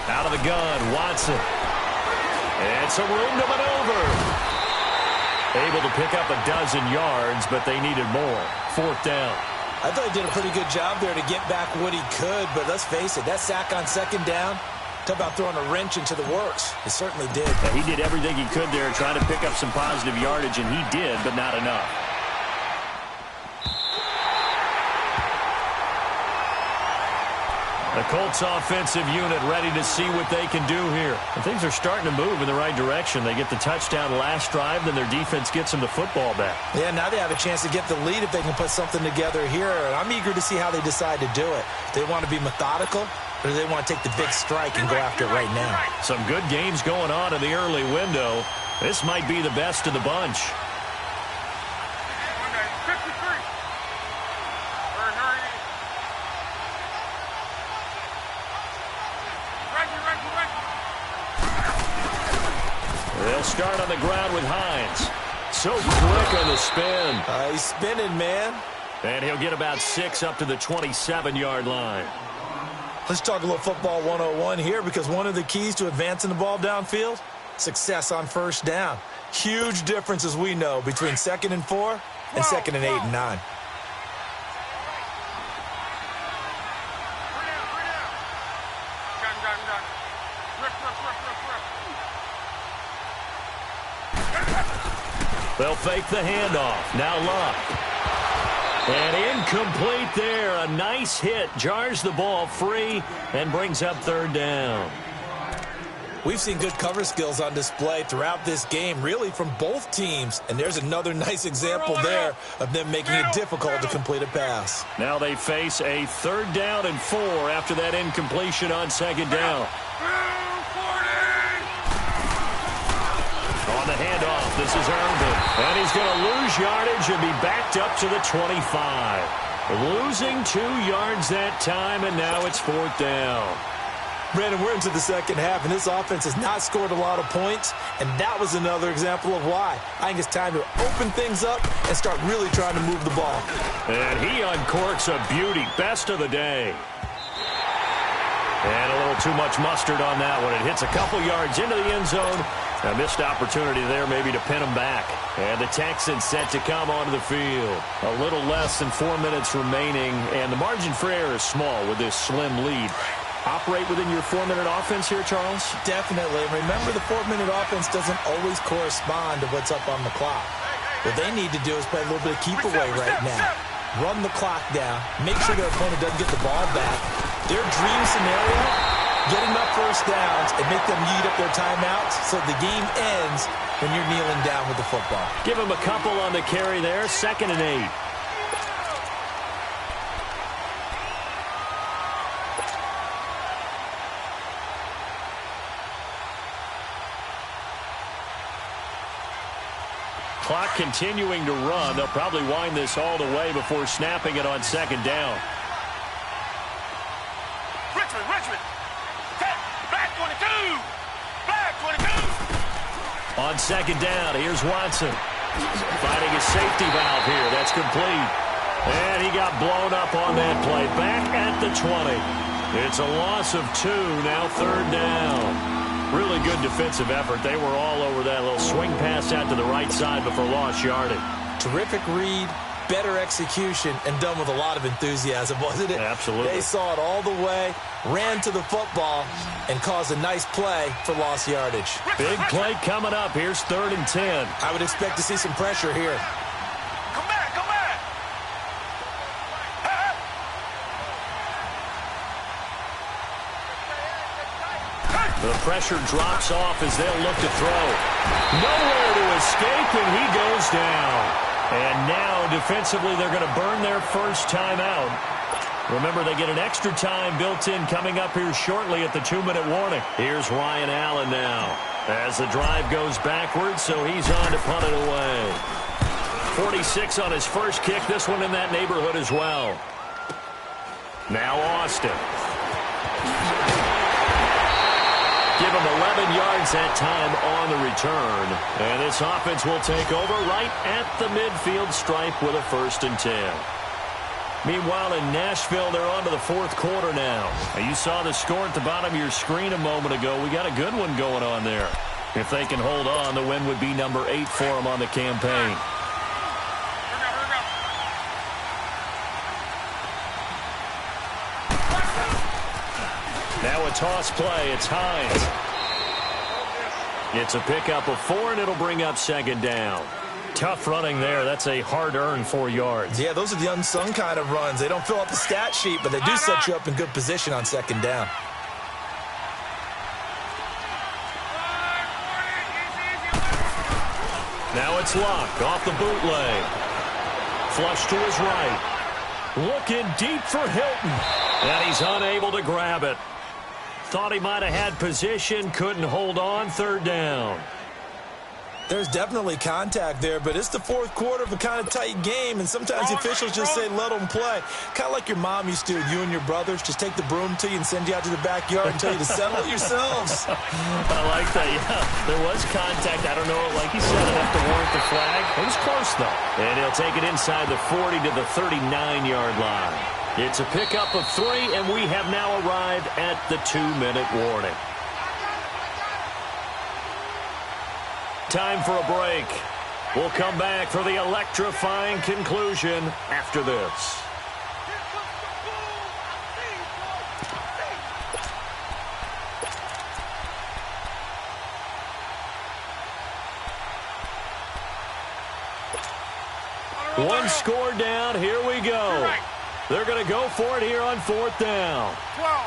Out of the gun, Watson. And some room to maneuver. Able to pick up a dozen yards, but they needed more. 4th down. I thought he did a pretty good job there to get back what he could, but let's face it, that sack on 2nd down, talk about throwing a wrench into the works. It certainly did. Yeah, he did everything he could there trying to pick up some positive yardage, and he did, but not enough. The Colts offensive unit ready to see what they can do here. And things are starting to move in the right direction. They get the touchdown last drive, then their defense gets them the football back. Yeah, now they have a chance to get the lead if they can put something together here. And I'm eager to see how they decide to do it. Do they want to be methodical, or do they want to take the big strike and go after it right now? Some good games going on in the early window. This might be the best of the bunch. They'll start on the ground with Hines. So quick on the spin. He's spinning, man. And he'll get about 6 up to the 27-yard line. Let's talk a little football 101 here, because one of the keys to advancing the ball downfield, success on 1st down. Huge difference, as we know, between 2nd and 4 and 2nd and 8 and 9. They'll fake the handoff. Now Luck. And incomplete there. A nice hit. Jars the ball free and brings up 3rd down. We've seen good cover skills on display throughout this game, really from both teams. And there's another nice example there of them making it difficult to complete a pass. Now they face a 3rd down and 4 after that incompletion on 2nd down. On the handoff, this is Irvin. And he's going to lose yardage and be backed up to the 25. Losing 2 yards that time, and now it's 4th down. Brandon, we're into the 2nd half, and this offense has not scored a lot of points, and that was another example of why. I think it's time to open things up and start really trying to move the ball. And he uncorks a beauty. Best of the day. And a little too much mustard on that one. It hits a couple yards into the end zone. A missed opportunity there maybe to pin them back. And the Texans set to come onto the field. A little less than 4 minutes remaining, and the margin for error is small with this slim lead. Operate within your 4-minute offense here, Charles? Definitely. Remember, the 4-minute offense doesn't always correspond to what's up on the clock. What they need to do is play a little bit of keep away right now. Run the clock down. Make sure their opponent doesn't get the ball back. Their dream scenario, get enough 1st downs and make them eat up their timeouts so the game ends when you're kneeling down with the football. Give them a couple on the carry there. 2nd and 8. Clock continuing to run. They'll probably wind this all the way before snapping it on 2nd down. Richmond. Black 22. Black 22. On 2nd down, here's Watson. Finding a safety valve here. That's complete. And he got blown up on that play. Back at the 20. It's a loss of 2. Now 3rd down. Really good defensive effort. They were all over that little swing pass out to the right side before lost yardage. Terrific read, better execution, and done with a lot of enthusiasm, wasn't it? Absolutely. They saw it all the way, ran to the football, and caused a nice play for lost yardage. Big play coming up. Here's 3rd and 10. I would expect to see some pressure here. Come back, come back. The pressure drops off as they'll look to throw. Nowhere to escape, and he goes down. And now, defensively, they're going to burn their first timeout. Remember, they get an extra time built in coming up here shortly at the 2-minute warning. Here's Ryan Allen now as the drive goes backwards, so he's on to punt it away. 46 on his first kick, this one in that neighborhood as well. Now Austin. Give him 11 yards that time on the return. And this offense will take over right at the midfield stripe with a 1st and 10. Meanwhile, in Nashville, they're on to the 4th quarter now. You saw the score at the bottom of your screen a moment ago. We got a good one going on there. If they can hold on, the win would be number 8 for them on the campaign. Now a toss play. It's Schnides. It's a pickup of 4, and it'll bring up 2nd down. Tough running there. That's a hard-earned 4 yards. Yeah, those are the unsung kind of runs. They don't fill out the stat sheet, but they do set you up in good position on 2nd down. Now it's Luck off the bootleg. Flush to his right. Looking deep for Hilton. And he's unable to grab it. Thought he might have had position, couldn't hold on. 3rd down. There's definitely contact there, but it's the 4th quarter of a kind of tight game, and sometimes the officials just say let them play. Kind of like your mom used to, you and your brothers, just take the broom to you and send you out to the backyard and tell you to settle it yourselves. I like that, yeah. There was contact. I don't know, like you said, enough to warrant the flag. It was close, though. And he'll take it inside the 40 to the 39-yard line. It's a pickup of 3, and we have now arrived at the 2-minute warning. Time for a break. We'll come back for the electrifying conclusion after this. One score down. Here we go. They're going to go for it here on 4th down. 12.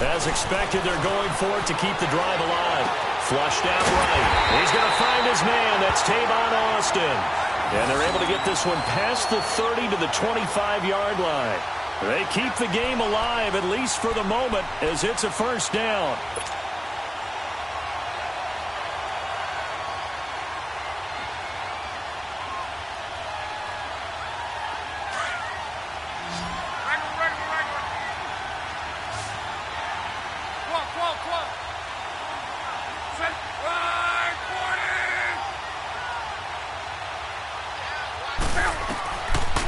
As expected, they're going for it to keep the drive alive. Flushed out right. He's going to find his man. That's Tavon Austin. And they're able to get this one past the 30 to the 25-yard line. They keep the game alive, at least for the moment, as it's a 1st down.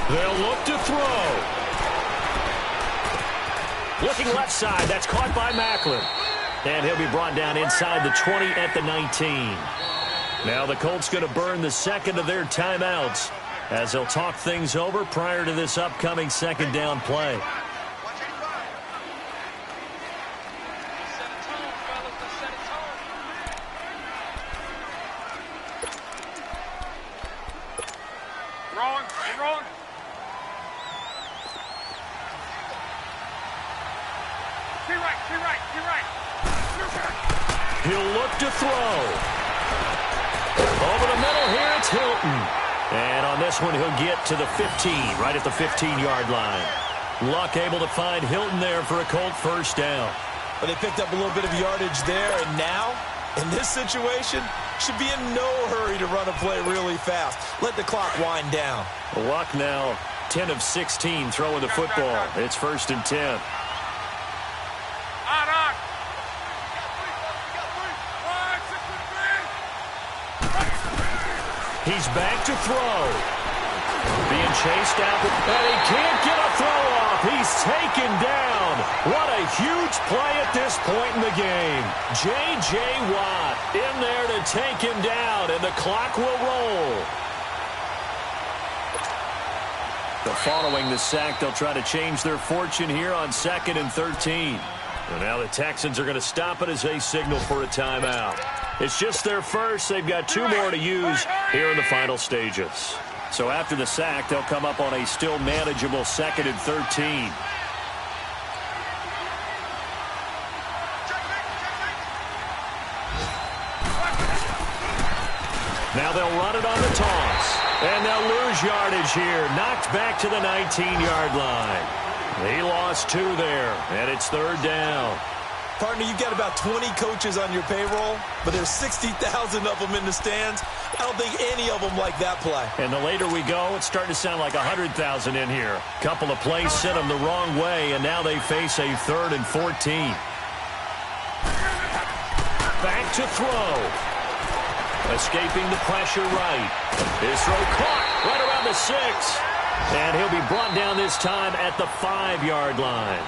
They'll look to throw. Looking left side. That's caught by Macklin. And he'll be brought down inside the 20 at the 19. Now the Colts going to burn the 2nd of their timeouts as they'll talk things over prior to this upcoming 2nd down play. Throwing. He'll look to throw. Over the middle here, it's Hilton. And on this one, he'll get to the 15, right at the 15-yard line. Luck able to find Hilton there for a Colt 1st down. But they picked up a little bit of yardage there, and now, in this situation, should be in no hurry to run a play really fast. Let the clock wind down. Luck now 10 of 16 throwing the football. It's 1st and 10. He's back to throw. Being chased out, and he can't get a throw off. He's taken down. What a huge play at this point in the game. J.J. Watt in there to take him down, and the clock will roll. Following the sack, they'll try to change their fortune here on 2nd and 13. And now the Texans are going to stop it as they signal for a timeout. It's just their first. They've got 2 more to use here in the final stages. So after the sack, they'll come up on a still manageable 2nd and 13. Now they'll run it on the toss. And they'll lose yardage here. Knocked back to the 19-yard line. He lost 2 there, and it's 3rd down. Partner, you've got about 20 coaches on your payroll, but there's 60,000 of them in the stands. I don't think any of them like that play. And the later we go, it's starting to sound like 100,000 in here. Couple of plays sent them the wrong way, and now they face a 3rd and 14. Back to throw. Escaping the pressure right. His throw caught right around the 6. And he'll be brought down this time at the 5-yard line.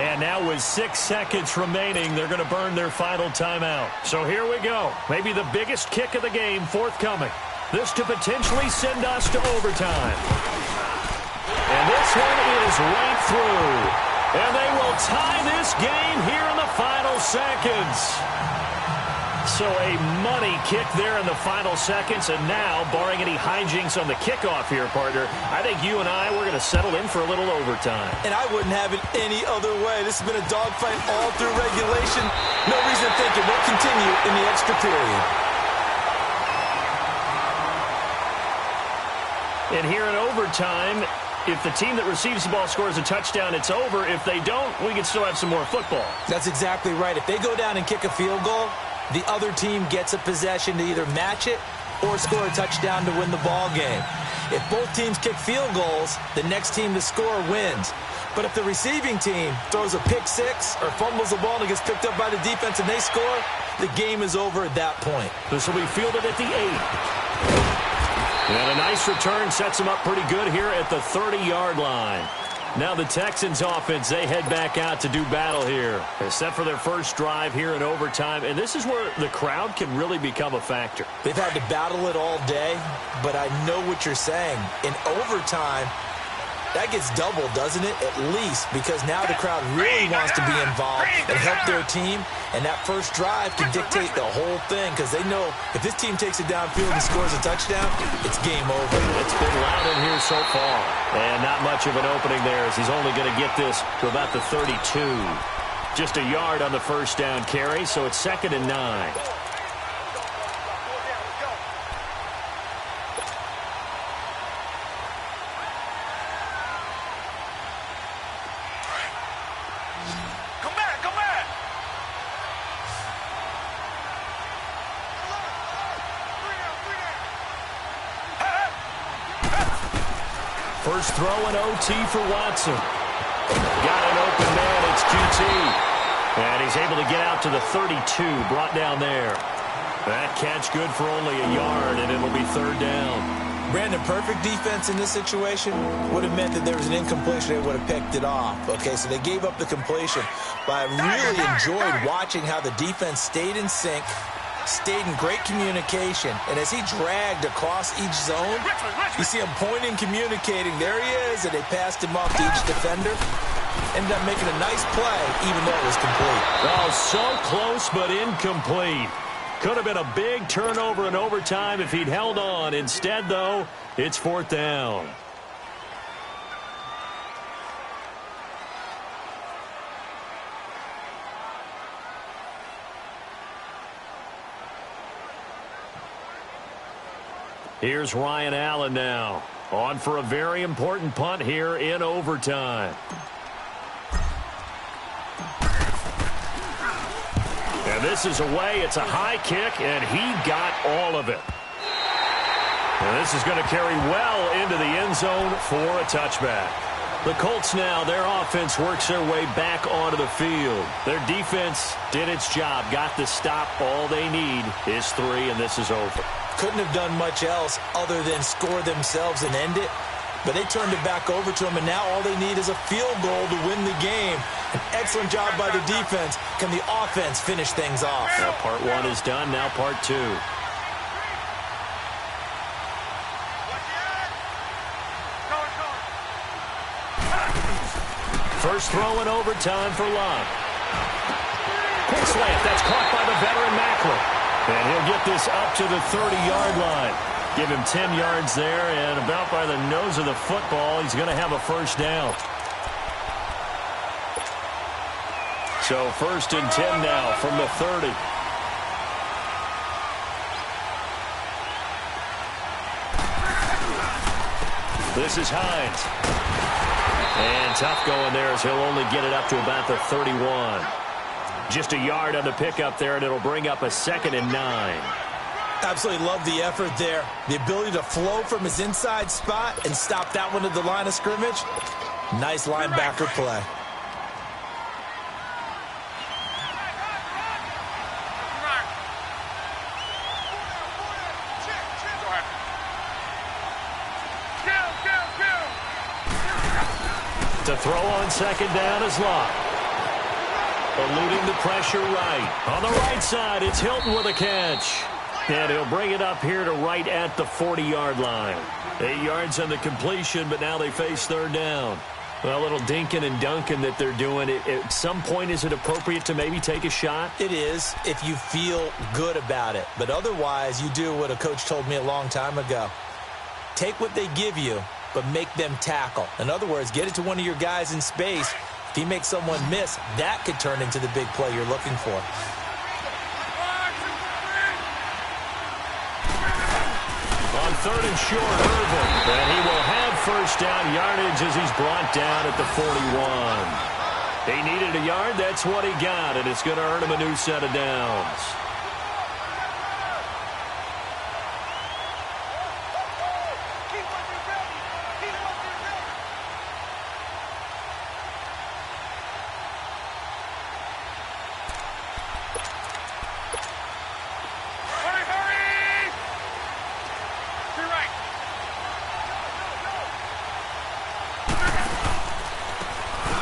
And now with 6 seconds remaining, they're going to burn their final timeout. So here we go. Maybe the biggest kick of the game forthcoming. This to potentially send us to overtime. And this one is right through. And they will tie this game here in the final seconds. So a money kick there in the final seconds, and now, barring any hijinks on the kickoff here, partner, I think you and I, we're going to settle in for a little overtime. And I wouldn't have it any other way. This has been a dogfight all through regulation. No reason to think it won't continue in the extra period. And here in overtime, if the team that receives the ball scores a touchdown, it's over. If they don't, we can still have some more football. That's exactly right. If they go down and kick a field goal, the other team gets a possession to either match it or score a touchdown to win the ball game. If both teams kick field goals, the next team to score wins. But if the receiving team throws a pick 6 or fumbles the ball and it gets picked up by the defense and they score, the game is over at that point. This will be fielded at the 8. And a nice return sets them up pretty good here at the 30-yard line. Now the Texans offense, they head back out to do battle here. They're set for their first drive here in overtime, and this is where the crowd can really become a factor. They've had to battle it all day, but I know what you're saying. In overtime, that gets doubled, doesn't it? At least, because now the crowd really wants to be involved and help their team, and that first drive can dictate the whole thing because they know if this team takes it downfield and scores a touchdown, it's game over. It's been loud in here so far, and not much of an opening there as he's only going to get this to about the 32. Just a yard on the first down carry, so it's 2nd and 9. First throw and OT for Watson. Got an open man. It's QT. And he's able to get out to the 32. Brought down there. That catch good for only a yard, and it'll be 3rd down. Brandon, perfect defense in this situation would have meant that there was an incompletion. They would have picked it off. Okay, so they gave up the completion. But I really enjoyed watching how the defense stayed in sync, stayed in great communication, and as he dragged across each zone, you see him pointing, communicating. There he is, and they passed him off to each defender. Ended up making a nice play, even though it was complete. Oh, so close, but incomplete. Could have been a big turnover in overtime if he'd held on. Instead, though, it's 4th down. Here's Ryan Allen now, on for a very important punt here in overtime. And this is away. It's a high kick, and he got all of it. And this is going to carry well into the end zone for a touchback. The Colts now, their offense works their way back onto the field. Their defense did its job, got the stop. All they need is 3, and this is over. Couldn't have done much else other than score themselves and end it. but they turned it back over to him, and now all they need is a field goal to win the game. An excellent job by the defense. Can the offense finish things off? Well, part one is done, now part two. First throw in overtime for Love. Quick slant, that's caught by the veteran Macklin. And he'll get this up to the 30-yard line. Give him 10 yards there, and about by the nose of the football, he's going to have a first down. So first and 10 now from the 30. This is Schnides. And tough going there as he'll only get it up to about the 31. Just a yard on the pickup there, and it'll bring up a 2nd and 9. Absolutely love the effort there. The ability to flow from his inside spot and stop that one at the line of scrimmage. Nice linebacker play. To throw on 2nd down is Locke. Eluding the pressure right. On the right side, it's Hilton with a catch. And he'll bring it up here to right at the 40-yard line. 8 yards on the completion, but now they face 3rd down. Well, a little dinking and dunking that they're doing. At some point, is it appropriate to maybe take a shot? It is if you feel good about it. But otherwise, you do what a coach told me a long time ago. Take what they give you, but make them tackle. In other words, get it to one of your guys in space. If he makes someone miss, that could turn into the big play you're looking for. On 3rd and short, Irvin. And he will have first down yardage as he's brought down at the 41. He needed a yard. That's what he got, and it's going to earn him a new set of downs.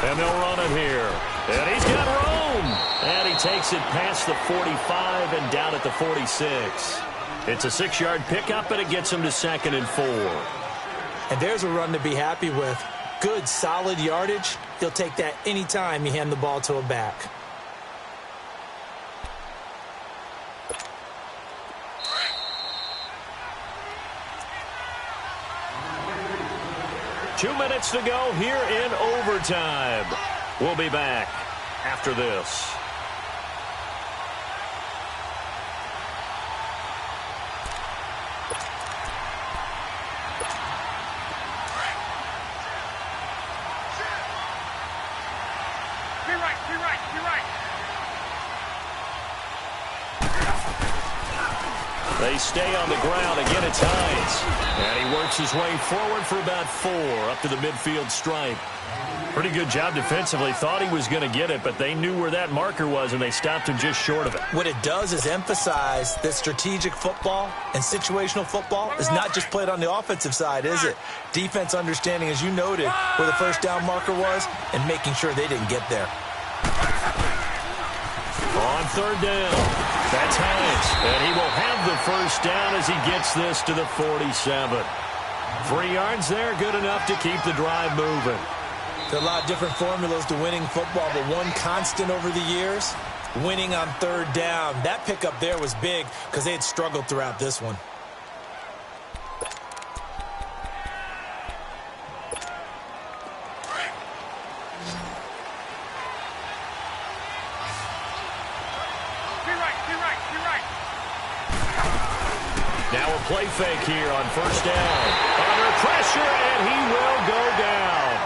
And they'll run it here. And he's got room. And he takes it past the 45 and down at the 46. It's a 6-yard pickup, and it gets him to 2nd and 4. And there's a run to be happy with. Good, solid yardage. He'll take that anytime you hand the ball to a back. Two minutes to go here in overtime. We'll be back after this. They stay on the ground. Again, it's Schnides. And he works his way forward for about 4 up to the midfield stripe. Pretty good job defensively. Thought he was going to get it, but they knew where that marker was, and they stopped him just short of it. What it does is emphasize that strategic football and situational football is not just played on the offensive side, is it? Defense understanding, as you noted, where the first down marker was and making sure they didn't get there. On 3rd down. That's Schnides, and he will have the first down as he gets this to the 47. 3 yards there, good enough to keep the drive moving. There are a lot of different formulas to winning football, but one constant over the years, winning on 3rd down. That pickup there was big because they had struggled throughout this one. Now a play fake here on 1st down. Under pressure, and he will go down.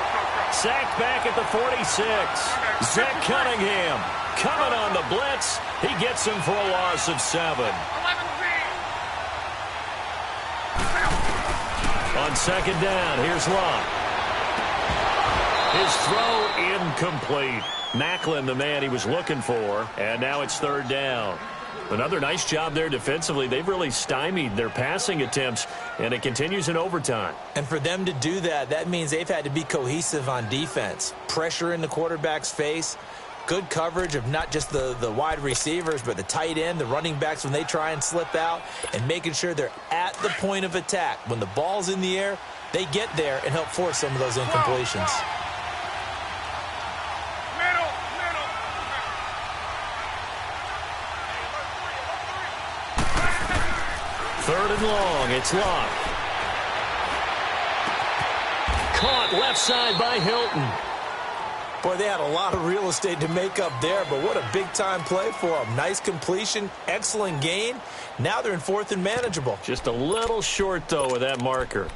Sacked back at the 46. Zach Cunningham coming on the blitz. He gets him for a loss of 7. On 2nd down, here's Locke. His throw incomplete. Macklin, the man he was looking for, and now it's 3rd down. Another nice job there defensively. They've really stymied their passing attempts, and it continues in overtime. And for them to do that, that means they've had to be cohesive on defense. Pressure in the quarterback's face, good coverage of not just the wide receivers, but the tight end, the running backs when they try and slip out, and making sure they're at the point of attack. When the ball's in the air, they get there and help force some of those incompletions. Third and long, it's Locke. Caught left side by Hilton. Boy, they had a lot of real estate to make up there, but what a big-time play for them. Nice completion, excellent gain. Now they're in fourth and manageable. Just a little short, though, with that marker.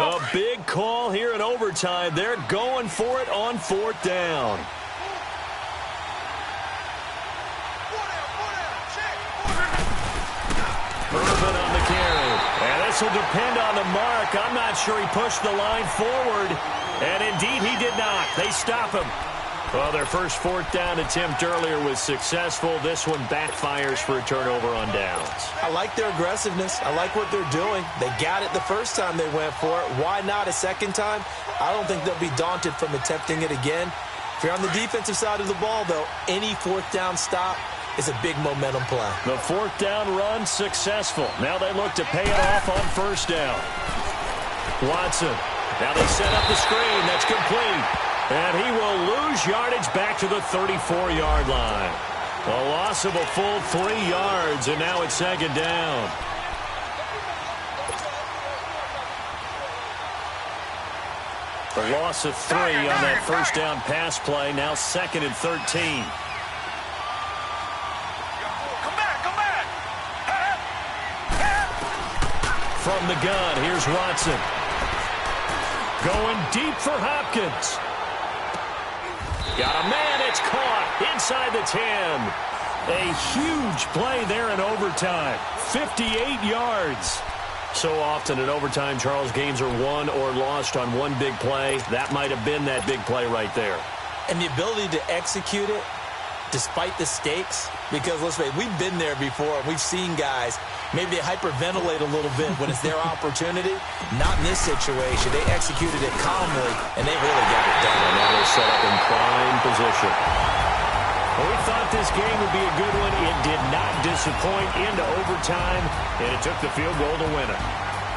A big call here in overtime. They're going for it on fourth down. Irvin on the carry. And this will depend on the mark. I'm not sure he pushed the line forward. And indeed he did not. They stop him. Well, their first fourth down attempt earlier was successful. This one backfires for a turnover on downs. I like their aggressiveness. I like what they're doing. They got it the first time they went for it. Why not a second time? I don't think they'll be daunted from attempting it again. If you're on the defensive side of the ball, though, any fourth down stop is a big momentum play. The fourth down run successful. Now they look to pay it off on first down. Watson. Now they set up the screen. That's complete. And he will lose yardage back to the 34-yard line. A loss of a full 3 yards, and now it's second down. A loss of 3 on that first down pass play. Now second and 13. Come back. From the gun, here's Watson. Going deep for Hopkins. Got a man, it's caught inside the 10. A huge play there in overtime. 58 yards. So often in overtime, Charles, games are won or lost on one big play. That might have been that big play right there. And the ability to execute it despite the stakes, because let's face it, we've been there before. We've seen guys maybe hyperventilate a little bit when it's their opportunity. Not in this situation. They executed it calmly, and they really got it done. And now they're set up in prime position. Well, we thought this game would be a good one. It did not disappoint into overtime, and it took the field goal to win it.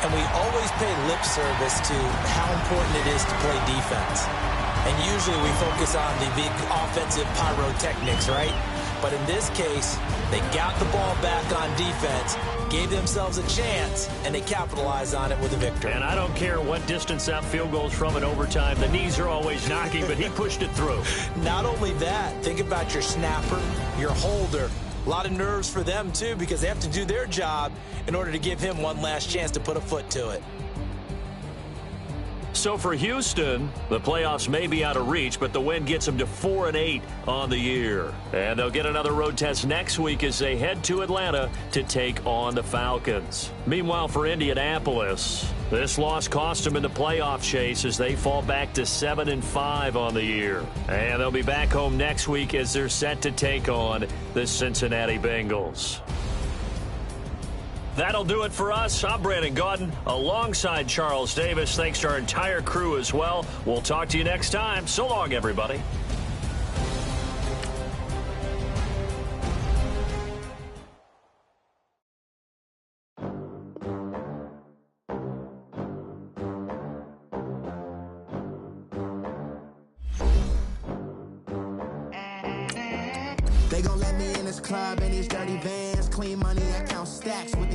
And we always pay lip service to how important it is to play defense. And usually we focus on the big offensive pyrotechnics, right? But in this case, they got the ball back on defense, gave themselves a chance, and they capitalized on it with a victory. And I don't care what distance that field goes from in overtime. The knees are always knocking, but he pushed it through. Not only that, think about your snapper, your holder. A lot of nerves for them, too, because they have to do their job in order to give him one last chance to put a foot to it. So for Houston, the playoffs may be out of reach, but the win gets them to 4-8 on the year. And they'll get another road test next week as they head to Atlanta to take on the Falcons. Meanwhile, for Indianapolis, this loss cost them in the playoff chase as they fall back to 7-5 on the year. And they'll be back home next week as they're set to take on the Cincinnati Bengals. That'll do it for us. I'm Brandon Gaudin alongside Charles Davis. Thanks to our entire crew as well. We'll talk to you next time. So long, everybody. They gon' let me in this club in these dirty vans. Clean money, I count stacks with